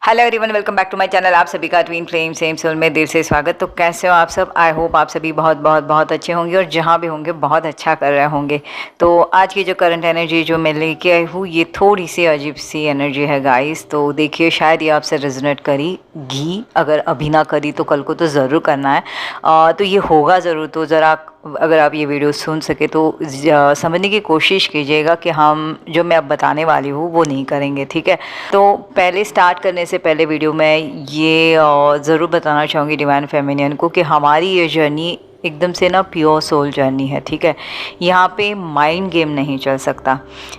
Hello everyone, welcome back to my channel. आप सभी का ट्विन फ्लेम सेम सोल में दिल से स्वागत। तो कैसे हो आप सब? आई होप आप सभी बहुत बहुत बहुत अच्छे होंगे और जहाँ भी होंगे बहुत अच्छा कर रहे होंगे। तो आज की जो करंट एनर्जी जो मैं लेके आई हूँ, ये थोड़ी सी अजीब सी एनर्जी है गाइस। तो देखिए, शायद ये आपसे रेजोनेट करेगी। अगर अभी ना करी तो कल को तो ज़रूर करना है। तो ये होगा ज़रूर। तो ज़रा अगर आप ये वीडियो सुन सके तो समझने की कोशिश कीजिएगा कि हम जो मैं अब बताने वाली हूँ वो नहीं करेंगे, ठीक है। तो पहले स्टार्ट करने से पहले वीडियो में ये ज़रूर बताना चाहूँगी डिवाइन फेमिनियन को कि हमारी ये जर्नी एकदम से ना प्योर सोल जर्नी है, ठीक है। यहाँ पे माइंड गेम नहीं चल सकता।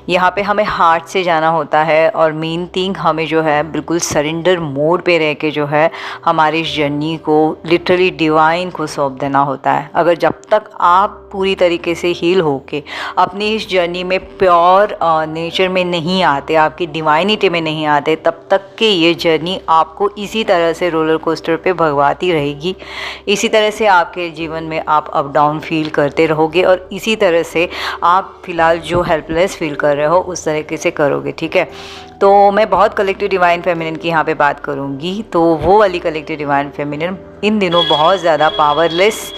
यहाँ पे हमें हार्ट से जाना होता है और मेन थिंग हमें जो है बिल्कुल सरेंडर मोड पे रह के जो है हमारी इस जर्नी को लिटरली डिवाइन को सौंप देना होता है। अगर जब तक आप पूरी तरीके से हील होके अपनी इस जर्नी में प्योर नेचर में नहीं आते, आपकी डिवाइनिटी में नहीं आते, तब तक के ये जर्नी आपको इसी तरह से रोलर कोस्टर पे भगवाती रहेगी। इसी तरह से आपके जीवन में आप अप डाउन फील करते रहोगे और इसी तरह से आप फिलहाल जो हेल्पलेस फील कर रहे हो उस तरीके से करोगे, ठीक है। तो मैं बहुत कलेक्टिव डिवाइन फेमिनिन की यहाँ पे बात करूँगी। तो वो वाली कलेक्टिव डिवाइन फेमिनिन इन दिनों बहुत ज़्यादा पावरलेस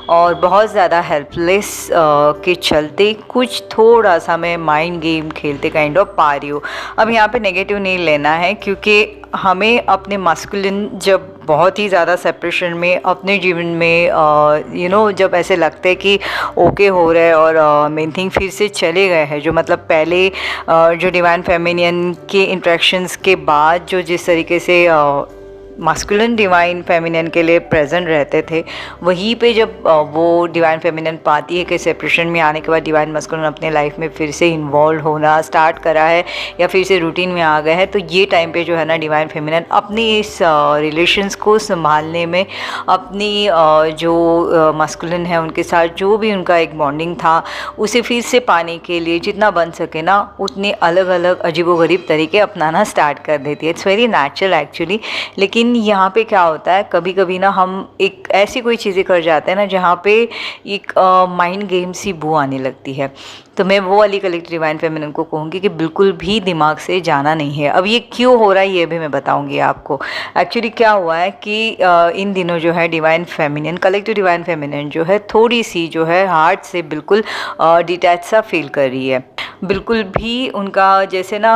और बहुत ज़्यादा हेल्पलेस के चलते कुछ थोड़ा सा मैं माइंड गेम खेलते काइंड ऑफ पा रही हूँ। अब यहाँ पे नेगेटिव नहीं लेना है, क्योंकि हमें अपने मस्कुलिन जब बहुत ही ज़्यादा सेपरेशन में अपने जीवन में जब ऐसे लगता है कि ओके हो रहा है और मेन थिंग फिर से चले गए हैं, जो मतलब पहले जो डिवाइन फेमिनियन के इंट्रैक्शंस के बाद जो जिस तरीके से मास्कुलिन डिवाइन फेमिनियन के लिए प्रेजेंट रहते थे, वहीं पे जब वो डिवाइन फेमिनियन पाती है कि सेपरेशन में आने के बाद डिवाइन मास्कुलिन अपने लाइफ में फिर से इन्वॉल्व होना स्टार्ट करा है या फिर से रूटीन में आ गया है, तो ये टाइम पे जो है ना डिवाइन फेमिनियन अपनी इस रिलेशंस को संभालने में अपनी जो मास्कुलिन है उनके साथ जो भी उनका एक बॉन्डिंग था उसे फिर से पाने के लिए जितना बन सके ना उतने अलग अलग अजीबोगरीब तरीके अपनाना स्टार्ट कर देती है। It's very natural actually. लेकिन यहाँ पे क्या होता है, कभी कभी ना हम एक ऐसी कोई चीज़ें कर जाते हैं ना जहाँ पे एक माइंड गेम सी बू आने लगती है। तो मैं वो वाली कलेक्टिव डिवाइन फेमिनिन को कहूँगी कि बिल्कुल भी दिमाग से जाना नहीं है। अब ये क्यों हो रहा है ये भी मैं बताऊँगी आपको। एक्चुअली क्या हुआ है कि इन दिनों जो है divine feminine collective divine feminine जो है थोड़ी सी जो है हार्ट से बिल्कुल डिटैच सा फील कर रही है। बिल्कुल भी उनका जैसे ना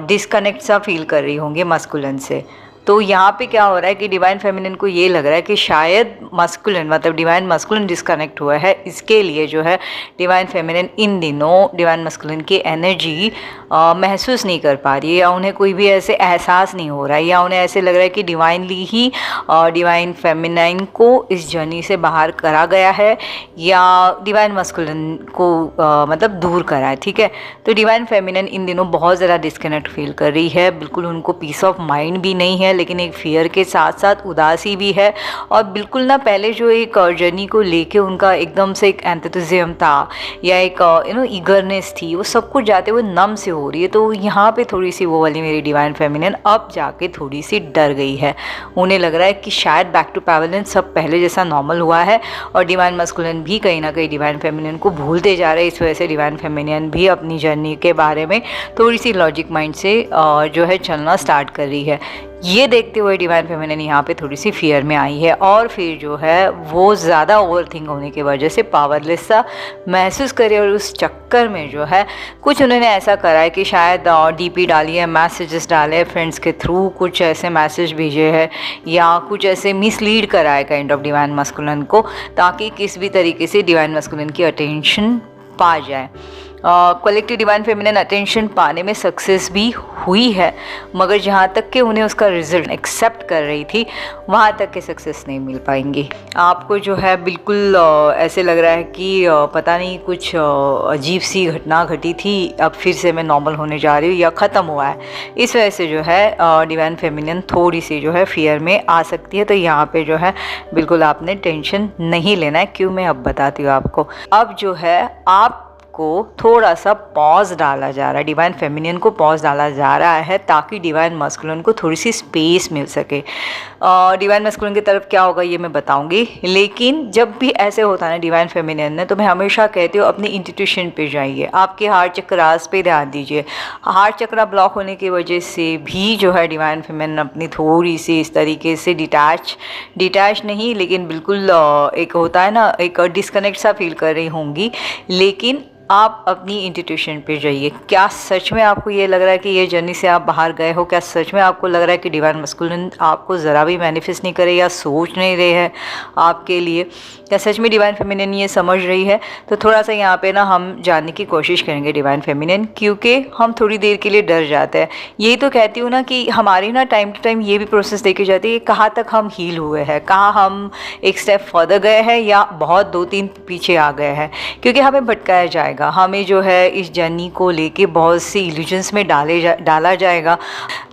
डिस्कनेक्ट सा फील कर रही होंगे मस्कुलिन से। तो यहाँ पे क्या हो रहा है कि डिवाइन फेमिनिन को ये लग रहा है कि शायद मस्कुलिन मतलब डिवाइन मस्कुलिन डिस्कनेक्ट हुआ है, इसके लिए जो है डिवाइन फेमिनिन इन दिनों डिवाइन मस्कुलिन की एनर्जी महसूस नहीं कर पा रही है, या उन्हें कोई भी ऐसे एहसास नहीं हो रहा है, या उन्हें ऐसे लग रहा है कि डिवाइनली ही डिवाइन फेमिनाइन को इस जर्नी से बाहर करा गया है या डिवाइन मस्कुलिन को मतलब दूर करा है, ठीक है। तो डिवाइन फेमिनिन इन दिनों बहुत ज़्यादा डिस्कनेक्ट फील कर रही है। बिल्कुल उनको पीस ऑफ माइंड भी नहीं है, लेकिन एक फियर के साथ साथ उदासी भी है। और बिल्कुल ना पहले जो एक जर्नी को लेके उनका एकदम से एक एंथुसियाज्म था या एक ईगरनेस थी, वो सब कुछ जाते हुए नम से हो रही है। तो यहाँ पे थोड़ी सी वो वाली मेरी डिवाइन फेमिनिन अब जाके थोड़ी सी डर गई है। उन्हें लग रहा है कि शायद बैक टू पैवेलियन सब पहले जैसा नॉर्मल हुआ है और डिवाइन मस्कुलिन भी कहीं ना कहीं डिवाइन फेमिनिन को भूलते जा रहे हैं। इस वजह से डिवाइन फेमिनिन भी अपनी जर्नी के बारे में थोड़ी सी लॉजिक माइंड से जो है चलना स्टार्ट कर रही है। ये देखते हुए डिवाइन फेमिनिन यहाँ पे थोड़ी सी फियर में आई है और फिर जो है वो ज़्यादा ओवरथिंक होने की वजह से पावरलेस सा महसूस करे, और उस चक्कर में जो है कुछ उन्होंने ऐसा करा है कि शायद डीपी डाली है, मैसेजेस डाले हैं फ्रेंड्स के थ्रू, कुछ ऐसे मैसेज भेजे हैं या कुछ ऐसे मिसलीड करा है काइंड ऑफ डिवाइन मस्कुलिन को, ताकि किस भी तरीके से डिवाइन मस्कुलिन की अटेंशन पा जाए। कलेक्टिव डिवाइन फेमिनिन अटेंशन पाने में सक्सेस भी हुई है, मगर जहाँ तक कि उन्हें उसका रिजल्ट एक्सेप्ट कर रही थी वहाँ तक के सक्सेस नहीं मिल पाएंगी। आपको जो है बिल्कुल ऐसे लग रहा है कि पता नहीं कुछ अजीब सी घटना घटी थी, अब फिर से मैं नॉर्मल होने जा रही हूँ या ख़त्म हुआ है। इस वजह से जो है डिवाइन फेमिनिन थोड़ी सी जो है फियर में आ सकती है। तो यहाँ पे जो है बिल्कुल आपने टेंशन नहीं लेना है। क्यों, मैं अब बताती हूँ आपको। अब जो है आप आपको थोड़ा सा पॉज डाला जा रहा है, डिवाइन फेमिनिन को पॉज डाला जा रहा है ताकि डिवाइन मस्कुलिन को थोड़ी सी स्पेस मिल सके। डिवाइन मस्कुलिन की तरफ क्या होगा ये मैं बताऊंगी, लेकिन जब भी ऐसे होता है ना डिवाइन फेमिनिन ने, तो मैं हमेशा कहती हूँ अपनी इंट्यूशन पे जाइए, आपके हार्ट चक्रास पे ध्यान दीजिए। हार्ट चक्रा ब्लॉक होने की वजह से भी जो है डिवाइन फेमिनिन अपनी थोड़ी सी इस तरीके से डिटैच नहीं, लेकिन बिल्कुल एक होता है ना, एक डिस्कनेक्ट सा फील कर रही होंगी। लेकिन आप अपनी इंट्यूशन पे जाइए। क्या सच में आपको ये लग रहा है कि ये जर्नी से आप बाहर गए हो? क्या सच में आपको लग रहा है कि डिवाइन मस्कुलिन आपको ज़रा भी मैनिफेस्ट नहीं करे या सोच नहीं रहे हैं आपके लिए? क्या सच में डिवाइन फेमिनिन ये समझ रही है? तो थोड़ा सा यहाँ पे ना हम जानने की कोशिश करेंगे डिवाइन फेमिनिन, क्योंकि हम थोड़ी देर के लिए डर जाते हैं। यही तो कहती हूँ ना कि हमारी ना टाइम टू टाइम ये भी प्रोसेस देखी जाती है कि कहाँ तक हम हील हुए हैं, कहाँ हम एक स्टेप फर्दर गए हैं या बहुत 2-3 पीछे आ गए हैं, क्योंकि हमें भटकाया जाएगा, हमें जो है इस जर्नी को लेके बहुत सी इल्यूजन्स में डाला जाएगा।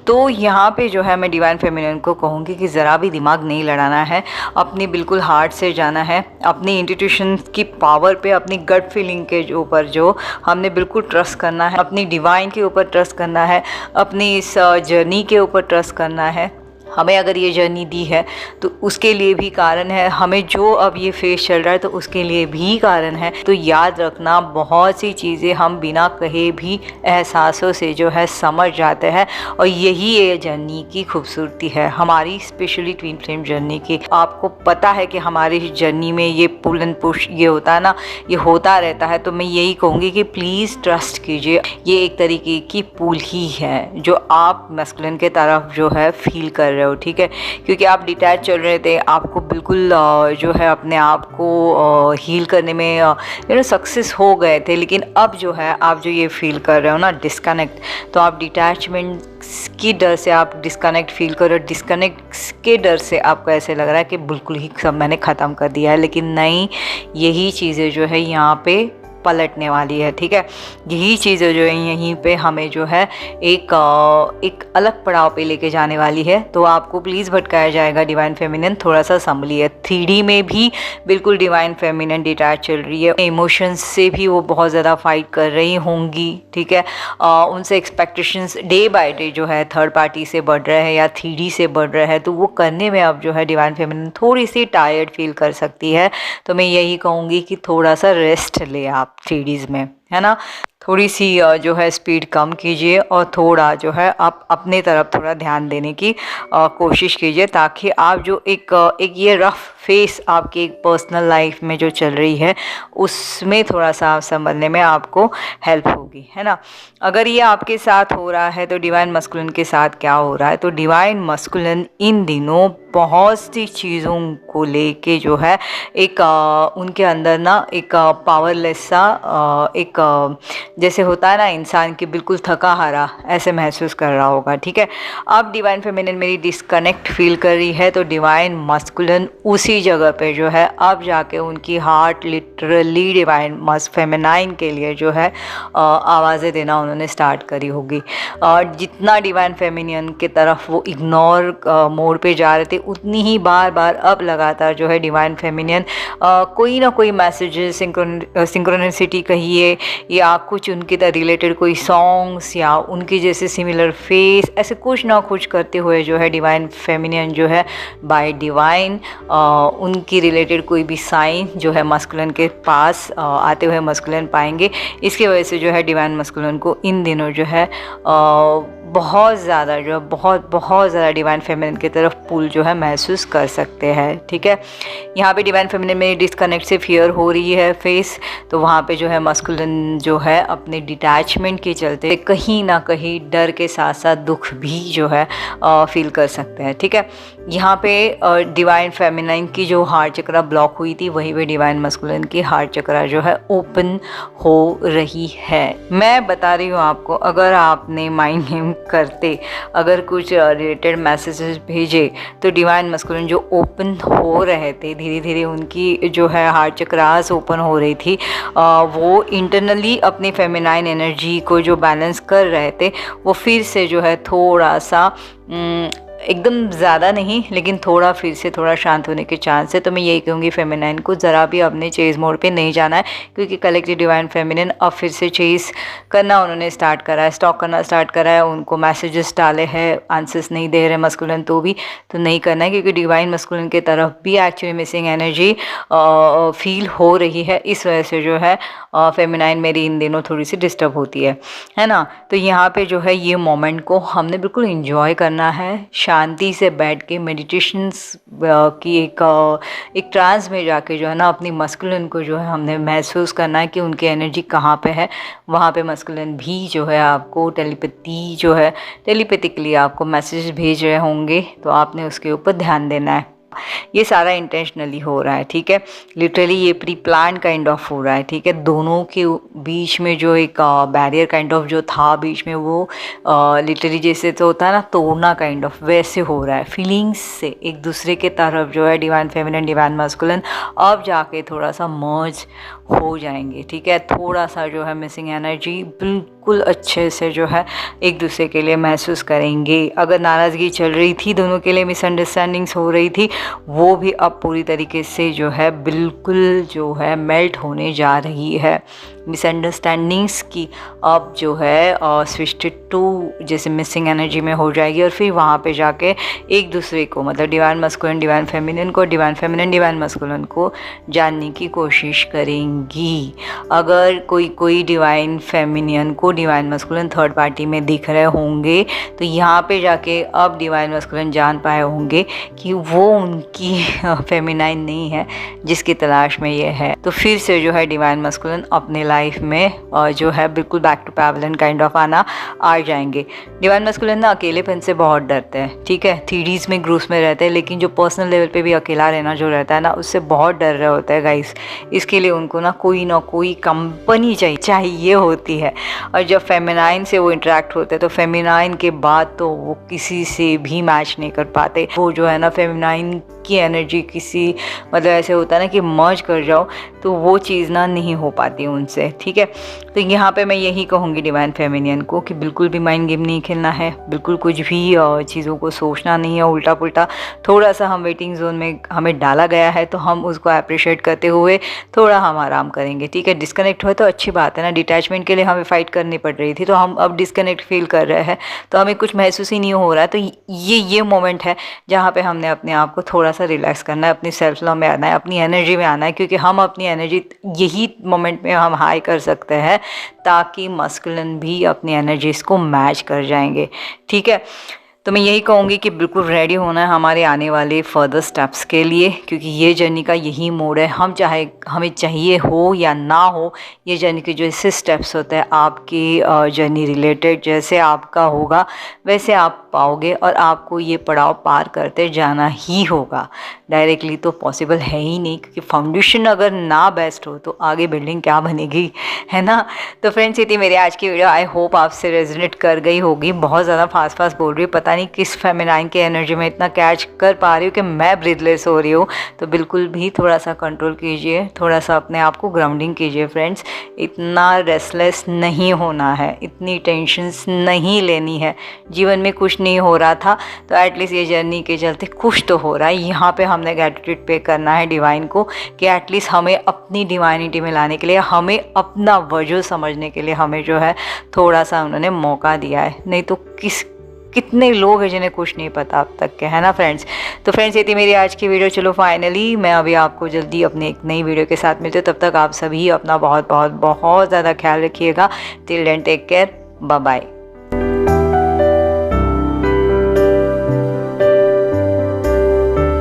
तो यहाँ पे जो है मैं डिवाइन फेमिनिन को कहूँगी कि ज़रा भी दिमाग नहीं लड़ाना है, अपनी बिल्कुल हार्ट से जाना है, अपनी इंट्यूशन की पावर पे, अपनी गट फीलिंग के ऊपर जो हमने बिल्कुल ट्रस्ट करना है, अपनी डिवाइन के ऊपर ट्रस्ट करना है, अपनी इस जर्नी के ऊपर ट्रस्ट करना है। हमें अगर ये जर्नी दी है तो उसके लिए भी कारण है, हमें जो अब ये फेस चल रहा है तो उसके लिए भी कारण है। तो याद रखना, बहुत सी चीज़ें हम बिना कहे भी एहसासों से जो है समझ जाते हैं, और यही ये जर्नी की खूबसूरती है हमारी, स्पेशली ट्विन फ्लेम जर्नी की। आपको पता है कि हमारी जर्नी में ये पुल एंड पुश ये होता है ना, ये होता रहता है। तो मैं यही कहूँगी कि प्लीज़ ट्रस्ट कीजिए, ये एक तरीके की पुल ही है जो आप मस्कुलिन के तरफ जो है फील कर रहे हो, ठीक है? क्योंकि आप डिटैच चल रहे थे, आपको बिल्कुल जो है अपने आप को हील करने में सक्सेस हो गए थे, लेकिन अब जो है आप जो ये फील कर रहे हो ना डिस्कनेक्ट, तो आप डिटैचमेंट की डर से आप डिस्कनेक्ट फील कर रहे हो। डिस्कनेक्ट के डर से आपको ऐसे लग रहा है कि बिल्कुल ही सब मैंने ख़त्म कर दिया है, लेकिन नहीं, यही चीज़ें जो है यहाँ पे पलटने वाली है, ठीक है? यही चीज़ें जो है यहीं पे हमें जो है एक अलग पड़ाव पे लेके जाने वाली है। तो आपको प्लीज़ भटकाया जाएगा डिवाइन फेमिनिन, थोड़ा सा संभलिए। 3D में भी बिल्कुल डिवाइन फेमिनिन डिटैच चल रही है, इमोशंस से भी वो बहुत ज़्यादा फाइट कर रही होंगी, ठीक है? उनसे एक्सपेक्टेशंस डे बाय डे जो है थर्ड पार्टी से बढ़ रहे हैं या 3D से बढ़ रहे हैं, तो वो करने में अब जो है डिवाइन फेमिनिन थोड़ी सी टायर्ड फील कर सकती है। तो मैं यही कहूँगी कि थोड़ा सा रेस्ट ले आप 3Ds में, है ना? थोड़ी सी जो है स्पीड कम कीजिए और थोड़ा जो है आप अपने तरफ थोड़ा ध्यान देने की कोशिश कीजिए, ताकि आप जो एक ये रफ फेस आपकी एक पर्सनल लाइफ में जो चल रही है उसमें थोड़ा सा आप संभलने में आपको हेल्प होगी, है ना? अगर ये आपके साथ हो रहा है तो डिवाइन मस्कुलिन के साथ क्या हो रहा है? तो डिवाइन मस्कुलिन इन दिनों बहुत सी चीज़ों को लेके जो है एक उनके अंदर ना एक पावरलेस सा एक जैसे होता है ना इंसान की बिल्कुल थका हारा ऐसे महसूस कर रहा होगा, ठीक है? अब डिवाइन फेमिनिन मेरी डिस्कनेक्ट फील कर रही है, तो डिवाइन मस्कुलिन उसी जगह पे जो है अब जाके उनकी हार्ट लिटरली डिवाइन फेमिनाइन के लिए जो है आवाज़ें देना उन्होंने स्टार्ट करी होगी। और जितना डिवाइन फेमिनिन की तरफ वो इग्नोर मोड पे जा रहे थे, उतनी ही बार बार अब लगातार जो है डिवाइन फेमिनिन कोई ना कोई मैसेजेस, सिंक्रोनिसिटी कहिए या कुछ उनके रिलेटेड कोई सॉन्ग्स या उनकी जैसे सिमिलर फेस, ऐसे कुछ ना कुछ करते हुए जो है डिवाइन फेमिनिन जो है बाय डिवाइन उनकी रिलेटेड कोई भी साइन जो है मस्कुलिन के पास आते हुए मस्कुलिन पाएंगे। इसकी वजह से जो है डिवाइन मस्कुलिन को इन दिनों जो है बहुत ज़्यादा जो है बहुत ज़्यादा डिवाइन फेमिनिन की तरफ पुल जो है महसूस कर सकते हैं, ठीक है? यहाँ पे डिवाइन फेमिनिन में डिस्कनेक्ट से फियर हो रही है फेस, तो वहाँ पे जो है मस्कुलिन जो है अपने डिटैचमेंट के चलते कहीं ना कहीं डर के साथ साथ दुख भी जो है फील कर सकते हैं, ठीक है? यहाँ पे डिवाइन फेमिनाइन की जो हार्ट चक्रा ब्लॉक हुई थी, वहीं पे डिवाइन मस्कुलिन की हार्ट चक्रा जो है ओपन हो रही है। मैं बता रही हूँ आपको, अगर आपने माइंड गेम करते अगर कुछ रिलेटेड मैसेजेस भेजे तो डिवाइन मस्कुलिन जो ओपन हो रहे थे, धीरे धीरे उनकी जो है हार्ट चक्रास ओपन हो रही थी, वो इंटरनली अपनी फेमिनाइन एनर्जी को जो बैलेंस कर रहे थे, वो फिर से जो है थोड़ा सा एकदम ज़्यादा नहीं, लेकिन थोड़ा फिर से थोड़ा शांत होने के चांस है। तो मैं यही कहूँगी फेमिनाइन को ज़रा भी अपने चेज़ मोड पे नहीं जाना है, क्योंकि कलेक्टिव डिवाइन फेमिनिन अब फिर से चेज़ करना उन्होंने स्टार्ट करा है, स्टॉक करना स्टार्ट करा है। उनको मैसेजेस डाले हैं, आंसर्स नहीं दे रहे मस्कुलिन तो नहीं करना है, क्योंकि डिवाइन मस्कुलिन की तरफ भी एक्चुअली मिसिंग एनर्जी फील हो रही है। इस वजह से जो है फेमिनाइन मेरी इन दिनों थोड़ी सी डिस्टर्ब होती है ना। तो यहाँ पे जो है ये मोमेंट को हमने बिल्कुल इंजॉय करना है, शांति से बैठ के मेडिटेशंस की एक ट्रांस में जाके जो है ना अपनी मस्कुलिन को जो है हमने महसूस करना है कि उनकी एनर्जी कहाँ पे है। वहाँ पे मस्कुलिन भी जो है आपको टेलीपैथिकली आपको मैसेज भेज रहे होंगे, तो आपने उसके ऊपर ध्यान देना है। ये सारा इंटेंशनली हो रहा है, ठीक है। लिटरली ये प्री प्लान काइंड ऑफ हो रहा है, ठीक है। दोनों के बीच में जो एक बैरियर काइंड ऑफ जो था बीच में, वो लिटरली जैसे तो होता है ना तोड़ना काइंड ऑफ, वैसे हो रहा है। फीलिंग्स से एक दूसरे के तरफ जो है डिवाइन फेमिनिन डिवाइन मस्कुलिन अब जाके थोड़ा सा मर्ज हो जाएंगे, ठीक है। थोड़ा सा जो है मिसिंग एनर्जी बिल्कुल अच्छे से जो है एक दूसरे के लिए महसूस करेंगे। अगर नाराज़गी चल रही थी दोनों के लिए, मिसअंडरस्टैंडिंग्स हो रही थी, वो भी अब पूरी तरीके से जो है बिल्कुल जो है मेल्ट होने जा रही है। मिसअंडरस्टैंडिंग्स की अब जो है स्विच्ड टू जैसे मिसिंग एनर्जी में हो जाएगी, और फिर वहाँ पे जाके एक दूसरे को मतलब डिवाइन मस्कुलिन डिवाइन फेमिनिन को, डिवाइन फेमिनिन डिवाइन मस्कुलिन को जानने की कोशिश करेंगी। अगर कोई डिवाइन फेमिनिन को डिवाइन मस्कुलिन थर्ड पार्टी में दिख रहे होंगे, तो यहाँ पे जाके अब डिवाइन मस्कुलिन जान पाए होंगे कि वो उनकी फेमिनाइन नहीं है जिसकी तलाश में ये है। तो फिर से जो है डिवाइन मस्कुलिन अपने लाइफ में जो है बिल्कुल बैक टू पैवलियन काइंड ऑफ आना आ जाएंगे। डिवाइन मस्कुलिन ना अकेलेपन से बहुत डरते हैं, ठीक है। थीडीज में ग्रुप्स में रहते हैं, लेकिन जो पर्सनल लेवल पे भी अकेला रहना जो रहता है ना, उससे बहुत डर रहे होते हैं गाइस। इसके लिए उनको ना कोई कंपनी चाहिए होती है। और जब फेमिनाइन से वो इंटरेक्ट होते हैं, तो फेमिनाइन के बाद तो वो किसी से भी मैच नहीं कर पाते। वो जो है ना फेमिनाइन की एनर्जी किसी मतलब ऐसे होता है ना कि मर्ज कर जाओ, तो वो चीज़ ना नहीं हो पाती उनसे, ठीक है। तो यहाँ पे मैं यही कहूँगी डिवाइन फेमिनियन को कि बिल्कुल भी माइंड गेम नहीं खेलना है, बिल्कुल कुछ भी चीज़ों को सोचना नहीं है उल्टा पुल्टा। थोड़ा सा हम वेटिंग जोन में हमें डाला गया है, तो हम उसको अप्रिशिएट करते हुए थोड़ा हम आराम करेंगे, ठीक है। डिस्कनेक्ट हुए तो अच्छी बात है ना, डिटैचमेंट के लिए हमें फ़ाइट करनी पड़ रही थी, तो हम अब डिस्कनेक्ट फील कर रहे हैं, तो हमें कुछ महसूस ही नहीं हो रहा है। तो ये मोमेंट है जहाँ पे हमने अपने आप को थोड़ा सा रिलैक्स करना है, अपनी सेल्फ लव में आना है, अपनी एनर्जी में आना है, क्योंकि हम अपनी एनर्जी यही मोमेंट में हम हाई कर सकते हैं, ताकि मस्कुलिन भी अपनी एनर्जीज को मैच कर जाएंगे, ठीक है। तो मैं यही कहूँगी कि बिल्कुल रेडी होना है हमारे आने वाले फर्दर स्टेप्स के लिए, क्योंकि ये जर्नी का यही मोड है। हम चाहे हमें चाहिए हो या ना हो, ये जर्नी के जो ऐसे स्टेप्स होते हैं आपकी जर्नी रिलेटेड, जैसे आपका होगा वैसे आप पाओगे, और आपको ये पड़ाव पार करते जाना ही होगा। डायरेक्टली तो पॉसिबल है ही नहीं, क्योंकि फाउंडेशन अगर ना बेस्ट हो तो आगे बिल्डिंग क्या बनेगी, है ना। तो फ्रेंड्स, ये थी मेरी आज की वीडियो। आई होप आपसे रेजोनेट कर गई होगी। बहुत ज़्यादा फास्ट बोल रही हूँ, पता नहीं किस फेमिनाइन के एनर्जी में इतना कैच कर पा रही हूँ कि मैं ब्रीथलेस हो रही हूँ। तो बिल्कुल भी थोड़ा सा कंट्रोल कीजिए, थोड़ा सा अपने आप को ग्राउंडिंग कीजिए फ्रेंड्स। इतना रेस्टलेस नहीं होना है, इतनी टेंशन्स नहीं लेनी है। जीवन में कुछ नहीं हो रहा था, तो एटलीस्ट ये जर्नी के चलते कुछ तो हो रहा है। यहाँ पे हमने ग्रैटिट्यूड पे करना है डिवाइन को, कि एटलीस्ट हमें अपनी डिवाइनिटी में लाने के लिए, हमें अपना वजूद समझने के लिए हमें जो है थोड़ा सा उन्होंने मौका दिया है। नहीं तो कितने लोग हैं जिन्हें कुछ नहीं पता अब तक के, है ना फ्रेंड्स। तो फ्रेंड्स, ये थी मेरी आज की वीडियो। चलो फाइनली मैं अभी आपको जल्दी अपने एक नई वीडियो के साथ मिलती हूँ। तब तक आप सभी अपना बहुत बहुत बहुत ज़्यादा ख्याल रखिएगा। Till then take care, bye bye.